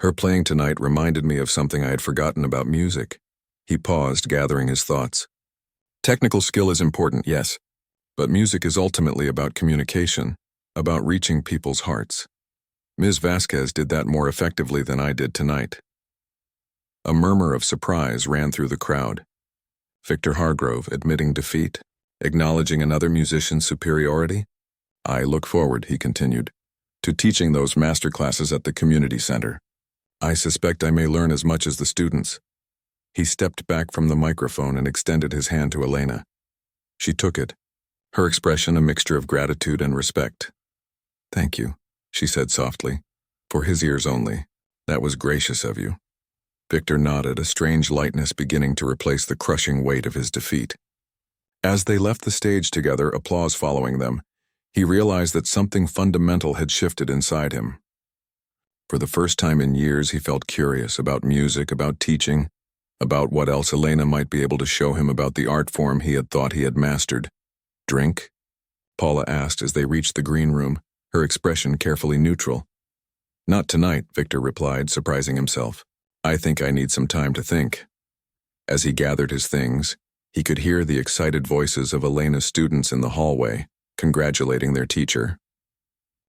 Her playing tonight reminded me of something I had forgotten about music. He paused, gathering his thoughts. Technical skill is important, yes, but music is ultimately about communication, about reaching people's hearts. Ms. Vasquez did that more effectively than I did tonight. A murmur of surprise ran through the crowd. Victor Hargrove admitting defeat, acknowledging another musician's superiority. I look forward, he continued, to teaching those master classes at the community center. I suspect I may learn as much as the students. He stepped back from the microphone and extended his hand to Elena. She took it, her expression a mixture of gratitude and respect. Thank you, she said softly, for his ears only. That was gracious of you. Victor nodded, a strange lightness beginning to replace the crushing weight of his defeat. As they left the stage together, applause following them, he realized that something fundamental had shifted inside him. For the first time in years, he felt curious about music, about teaching, about what else Elena might be able to show him about the art form he had thought he had mastered. Drink? Paula asked as they reached the green room, her expression carefully neutral. Not tonight, Victor replied, surprising himself. I think I need some time to think. As he gathered his things, he could hear the excited voices of Elena's students in the hallway, congratulating their teacher.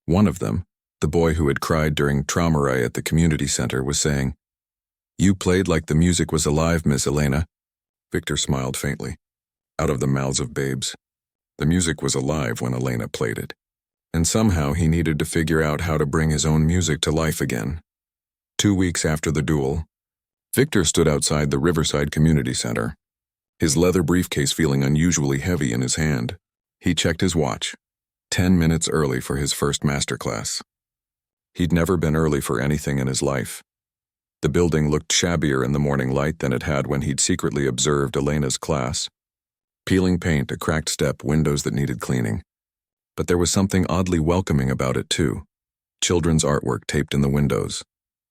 One of them, the boy who had cried during Traumerei at the community center, was saying, You played like the music was alive, Miss Elena. Victor smiled faintly. Out of the mouths of babes. The music was alive when Elena played it. and somehow he needed to figure out how to bring his own music to life again. 2 weeks after the duel, Victor stood outside the Riverside Community Center, his leather briefcase feeling unusually heavy in his hand. He checked his watch, 10 minutes early for his first masterclass. He'd never been early for anything in his life. The building looked shabbier in the morning light than it had when he'd secretly observed Elena's class. Peeling paint, a cracked step, windows that needed cleaning. But there was something oddly welcoming about it, too. Children's artwork taped in the windows.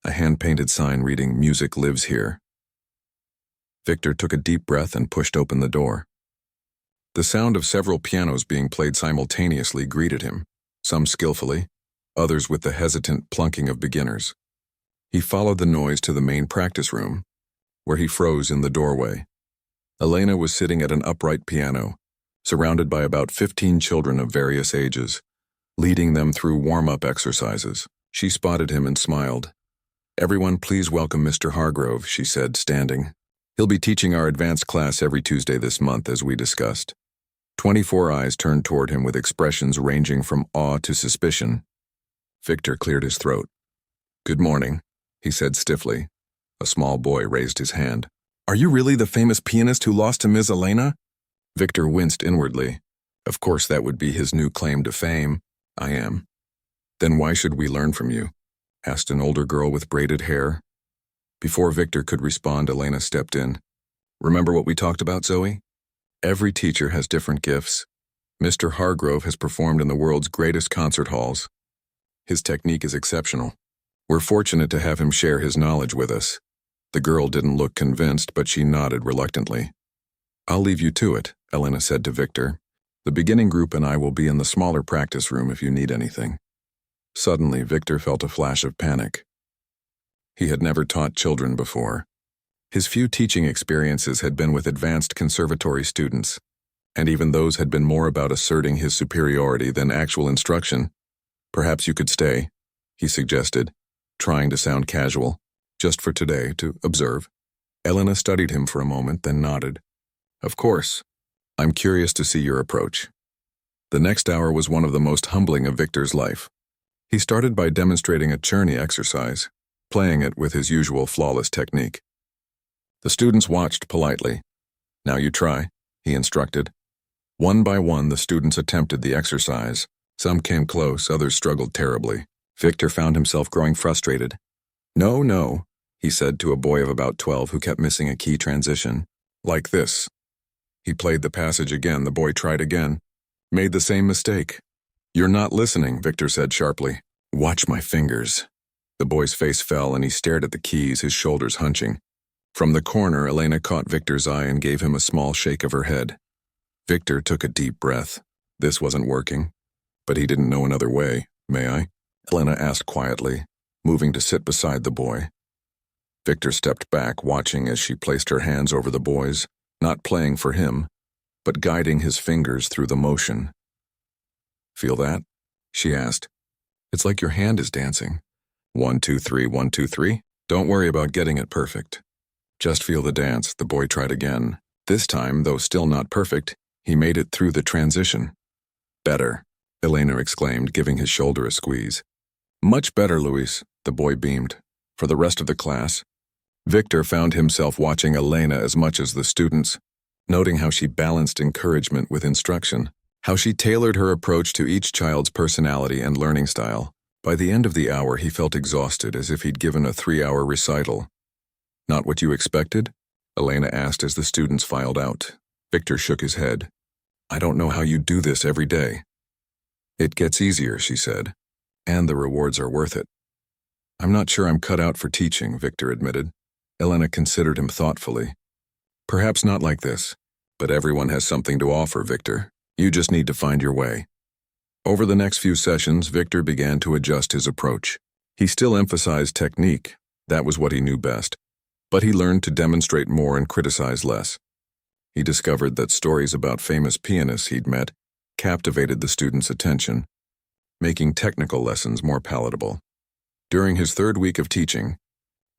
A hand-painted sign reading, "Music lives here." Victor took a deep breath and pushed open the door. The sound of several pianos being played simultaneously greeted him, some skillfully, others with the hesitant plunking of beginners. He followed the noise to the main practice room, where he froze in the doorway. Elena was sitting at an upright piano, surrounded by about 15 children of various ages, leading them through warm-up exercises. She spotted him and smiled. "Everyone, please welcome Mr. Hargrove," she said, standing. "He'll be teaching our advanced class every Tuesday this month, as we discussed." 24 eyes turned toward him with expressions ranging from awe to suspicion. Victor cleared his throat. "Good morning," he said stiffly. A small boy raised his hand. "Are you really the famous pianist who lost to Ms. Elena?" Victor winced inwardly. Of course that would be his new claim to fame. "I am." "Then why should we learn from you?" asked an older girl with braided hair. Before Victor could respond, Elena stepped in. "Remember what we talked about, Zoe? Every teacher has different gifts. Mr. Hargrove has performed in the world's greatest concert halls. His technique is exceptional. We're fortunate to have him share his knowledge with us." The girl didn't look convinced, but she nodded reluctantly. "I'll leave you to it," Elena said to Victor. "The beginning group and I will be in the smaller practice room if you need anything." Suddenly, Victor felt a flash of panic. He had never taught children before. His few teaching experiences had been with advanced conservatory students, and even those had been more about asserting his superiority than actual instruction. "Perhaps you could stay," he suggested, trying to sound casual, "just for today, to observe." Elena studied him for a moment, then nodded. "Of course. I'm curious to see your approach." The next hour was one of the most humbling of Victor's life. He started by demonstrating a Czerny exercise, playing it with his usual flawless technique. The students watched politely. "Now you try," he instructed. One by one, the students attempted the exercise. Some came close, others struggled terribly. Victor found himself growing frustrated. "No, no," he said to a boy of about 12 who kept missing a key transition. "Like this." He played the passage again. The boy tried again. Made the same mistake. "You're not listening," Victor said sharply. "Watch my fingers." The boy's face fell and he stared at the keys, his shoulders hunching. From the corner, Elena caught Victor's eye and gave him a small shake of her head. Victor took a deep breath. This wasn't working. But he didn't know another way. "May I?" Elena asked quietly, moving to sit beside the boy. Victor stepped back, watching as she placed her hands over the boy's, not playing for him, but guiding his fingers through the motion. "Feel that?" she asked. "It's like your hand is dancing. 1, 2, 3, 1, 2, 3. Don't worry about getting it perfect. Just feel the dance." The boy tried again. This time, though still not perfect, he made it through the transition. "Better," Elena exclaimed, giving his shoulder a squeeze. "Much better, Luis," the boy beamed. For the rest of the class, Victor found himself watching Elena as much as the students, noting how she balanced encouragement with instruction, how she tailored her approach to each child's personality and learning style. By the end of the hour, he felt exhausted, as if he'd given a 3-hour recital. "Not what you expected?" Elena asked as the students filed out. Victor shook his head. "I don't know how you do this every day." "It gets easier," she said, "and the rewards are worth it." "I'm not sure I'm cut out for teaching," Victor admitted. Elena considered him thoughtfully. "Perhaps not like this, but everyone has something to offer, Victor. You just need to find your way." Over the next few sessions, Victor began to adjust his approach. He still emphasized technique. That was what he knew best. But he learned to demonstrate more and criticize less. He discovered that stories about famous pianists he'd met captivated the students' attention, making technical lessons more palatable. During his 3rd week of teaching,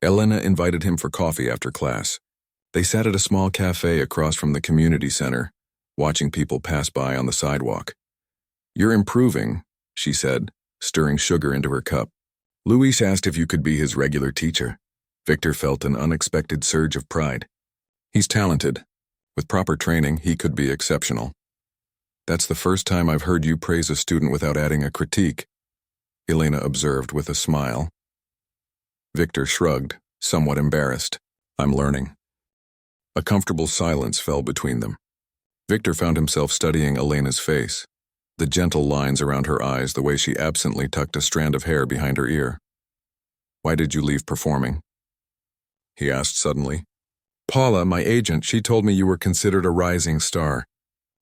Elena invited him for coffee after class. They sat at a small cafe across from the community center, watching people pass by on the sidewalk. "You're improving," she said, stirring sugar into her cup. Luis asked if you could be his regular teacher. Victor felt an unexpected surge of pride. He's talented. With proper training, he could be exceptional. That's the first time I've heard you praise a student without adding a critique, Elena observed with a smile. Victor shrugged, somewhat embarrassed. I'm learning. A comfortable silence fell between them. Victor found himself studying Elena's face, the gentle lines around her eyes, the way she absently tucked a strand of hair behind her ear. Why did you leave performing? He asked suddenly. Paula, my agent, she told me you were considered a rising star.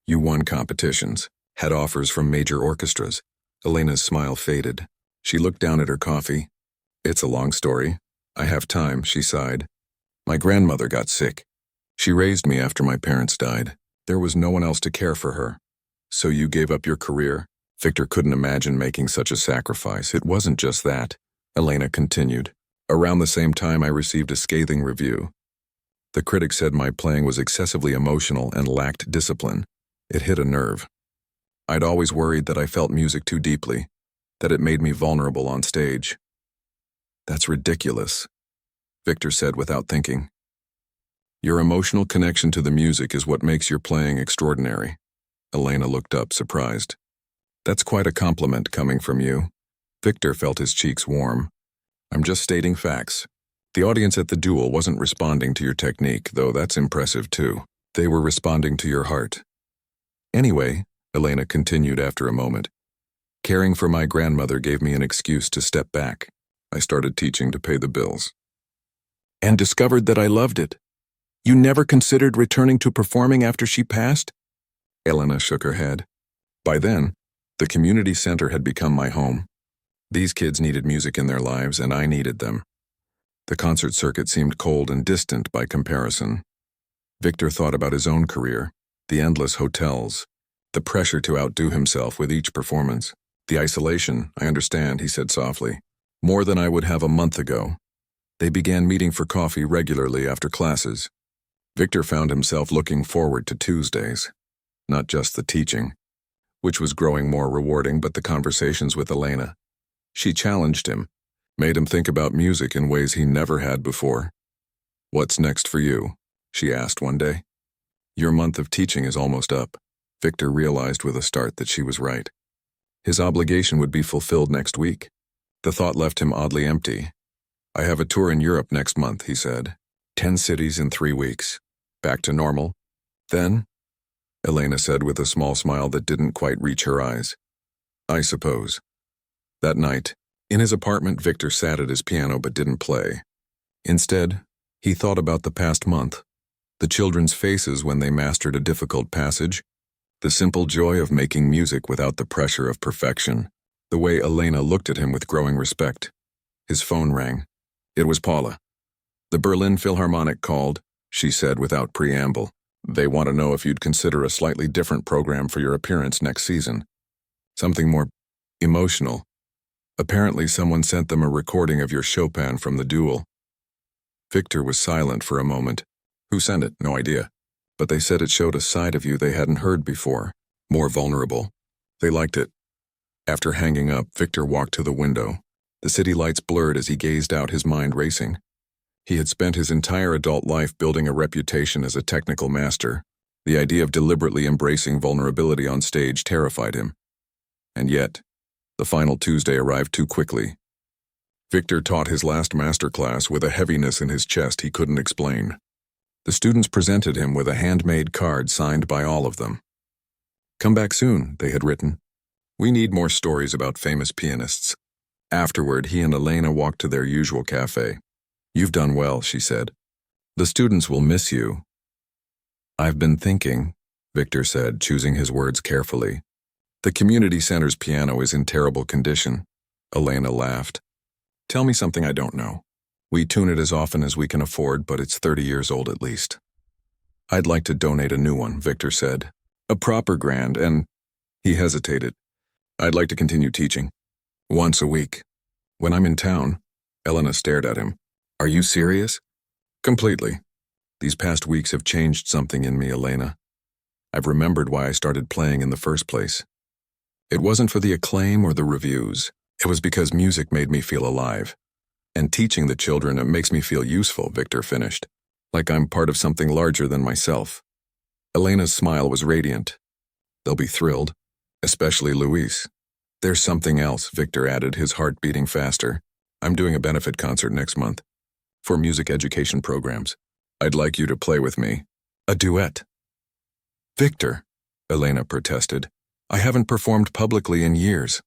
You won competitions, had offers from major orchestras. Elena's smile faded. She looked down at her coffee. It's a long story. I have time, she sighed. My grandmother got sick. She raised me after my parents died. There was no one else to care for her. So you gave up your career? Victor couldn't imagine making such a sacrifice. It wasn't just that, Elena continued. Around the same time, I received a scathing review. The critic said my playing was excessively emotional and lacked discipline. It hit a nerve. I'd always worried that I felt music too deeply, that it made me vulnerable on stage. That's ridiculous, Victor said without thinking. Your emotional connection to the music is what makes your playing extraordinary. Elena looked up, surprised. That's quite a compliment coming from you. Victor felt his cheeks warm. I'm just stating facts. The audience at the Duel wasn't responding to your technique, though that's impressive too. They were responding to your heart. Anyway, Elena continued after a moment, caring for my grandmother gave me an excuse to step back. I started teaching to pay the bills. And discovered that I loved it. You never considered returning to performing after she passed? Elena shook her head. By then, the community center had become my home. These kids needed music in their lives, and I needed them. The concert circuit seemed cold and distant by comparison. Victor thought about his own career, the endless hotels, the pressure to outdo himself with each performance. The isolation, I understand, he said softly. More than I would have a month ago. They began meeting for coffee regularly after classes. Victor found himself looking forward to Tuesdays. Not just the teaching, which was growing more rewarding, but the conversations with Elena. She challenged him, made him think about music in ways he never had before. What's next for you? She asked one day. Your month of teaching is almost up. Victor realized with a start that she was right. His obligation would be fulfilled next week. The thought left him oddly empty. I have a tour in Europe next month, he said. 10 cities in 3 weeks. Back to normal? Then? Elena said with a small smile that didn't quite reach her eyes. I suppose. That night, in his apartment, Victor sat at his piano but didn't play. Instead, he thought about the past month, the children's faces when they mastered a difficult passage, the simple joy of making music without the pressure of perfection, the way Elena looked at him with growing respect. His phone rang. It was Paula. The Berlin Philharmonic called, she said without preamble. They want to know if you'd consider a slightly different program for your appearance next season. Something more emotional. Apparently someone sent them a recording of your Chopin from the Duel. Victor was silent for a moment. Who sent it? No idea. But they said it showed a side of you they hadn't heard before, more vulnerable. They liked it. After hanging up, Victor walked to the window. The city lights blurred as he gazed out, his mind racing. He had spent his entire adult life building a reputation as a technical master. The idea of deliberately embracing vulnerability on stage terrified him. And yet, the final Tuesday arrived too quickly. Victor taught his last masterclass with a heaviness in his chest he couldn't explain. The students presented him with a handmade card signed by all of them. Come back soon, they had written. We need more stories about famous pianists. Afterward, he and Elena walked to their usual cafe. You've done well, she said. The students will miss you. I've been thinking, Victor said, choosing his words carefully. The community center's piano is in terrible condition. Elena laughed. Tell me something I don't know. We tune it as often as we can afford, but it's 30 years old at least. I'd like to donate a new one, Victor said. A proper grand, and... He hesitated. I'd like to continue teaching. Once a week. When I'm in town. Elena stared at him. Are you serious? Completely. These past weeks have changed something in me, Elena. I've remembered why I started playing in the first place. It wasn't for the acclaim or the reviews. It was because music made me feel alive. And teaching the children makes me feel useful, Victor finished. Like I'm part of something larger than myself. Elena's smile was radiant. They'll be thrilled, especially Luis. There's something else, Victor added, his heart beating faster. I'm doing a benefit concert next month. For music education programs. I'd like you to play with me. A duet. Victor, Elena protested. I haven't performed publicly in years.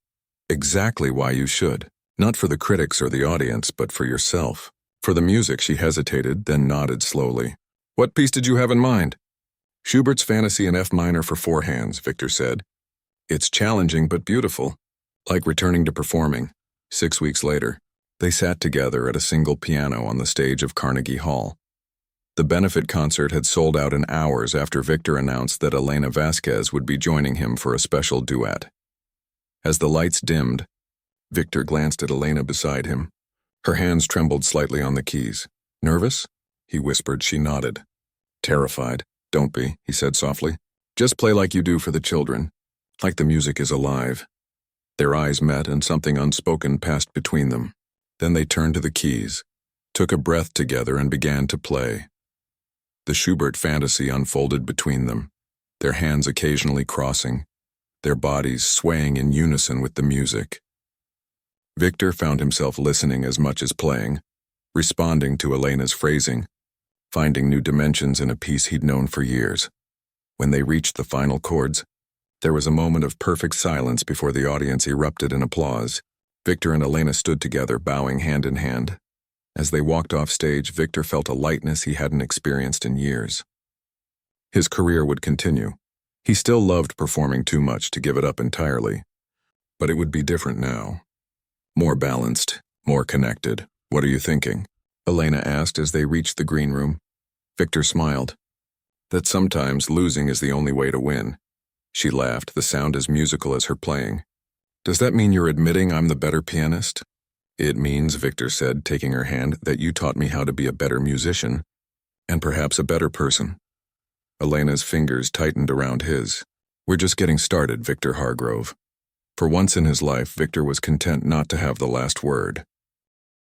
Exactly why you should. Not for the critics or the audience, but for yourself. For the music, she hesitated, then nodded slowly. What piece did you have in mind? Schubert's Fantasy in F minor for 4 hands, Victor said. It's challenging but beautiful. Like returning to performing. 6 weeks later, they sat together at a single piano on the stage of Carnegie Hall. The benefit concert had sold out in hours after Victor announced that Elena Vasquez would be joining him for a special duet. As the lights dimmed, Victor glanced at Elena beside him. Her hands trembled slightly on the keys. Nervous? He whispered. She nodded. Terrified. Don't be, he said softly. Just play like you do for the children. Like the music is alive. Their eyes met and something unspoken passed between them. Then they turned to the keys, took a breath together and began to play. The Schubert fantasy unfolded between them, their hands occasionally crossing, their bodies swaying in unison with the music. Victor found himself listening as much as playing, responding to Elena's phrasing, finding new dimensions in a piece he'd known for years. When they reached the final chords, there was a moment of perfect silence before the audience erupted in applause. Victor and Elena stood together, bowing hand in hand. As they walked off stage, Victor felt a lightness he hadn't experienced in years. His career would continue. He still loved performing too much to give it up entirely. But it would be different now. More balanced, more connected. What are you thinking? Elena asked as they reached the green room. Victor smiled. That sometimes losing is the only way to win. She laughed, the sound as musical as her playing. Does that mean you're admitting I'm the better pianist? It means, Victor said, taking her hand, that you taught me how to be a better musician, and perhaps a better person. Elena's fingers tightened around his. We're just getting started, Victor Hargrove. For once in his life, Victor was content not to have the last word.